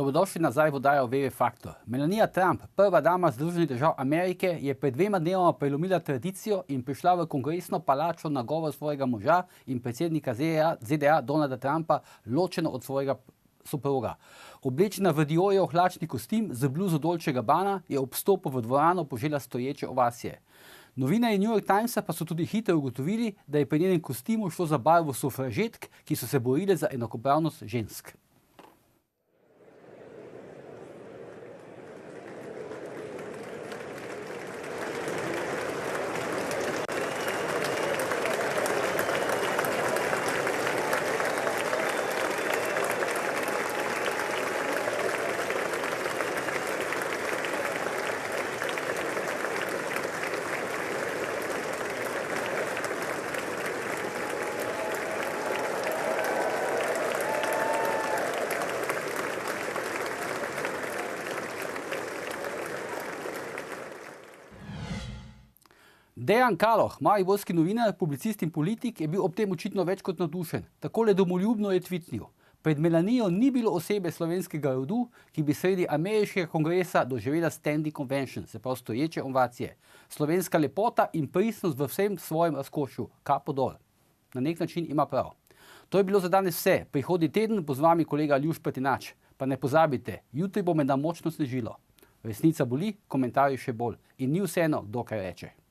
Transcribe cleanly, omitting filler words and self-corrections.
Dobrodošli nazaj v oddajo VV Faktor. Melania Trump, prva dama Združenih držav Amerike, je pred 2 dnevoma prelomila tradicijo in prišla v kongresno palačo na govor svojega moža in predsednika ZDA Donalda Trumpa, ločeno od svojega soproga. Oblečena v Diorjev hlačni kostim z bluzo Dolce Gabbana je ob vstopu v dvorano požela stoječe ovacije. Novinarji New York Timesa pa so tudi hitro ugotovili, da je pri njenem kostimu šlo za barvo sufražetk, ki so se borile za enakopravnost žensk. Dejan Kaloh, mariborski novinar, publicist in politik, je bil ob tem očitno več kot navdušen. Takole domoljubno je tvitnil: "Pred Melanijo ni bilo osebe slovenskega rodu, ki bi sredi ameriškega kongresa doživela standing convention, se pravi stoječe ovacije. Slovenska lepota in pristnost v vsem svojem razkošju, kapo dol." Na nek način ima prav. To je bilo za danes vse. Prihodnji teden bo z vami kolega Aljuš Pretinač. Pa ne pozabite, jutri bo menda močno snežilo. Resnica boli, komentarji še bolj. In ni vseeno, kdo kaj reče.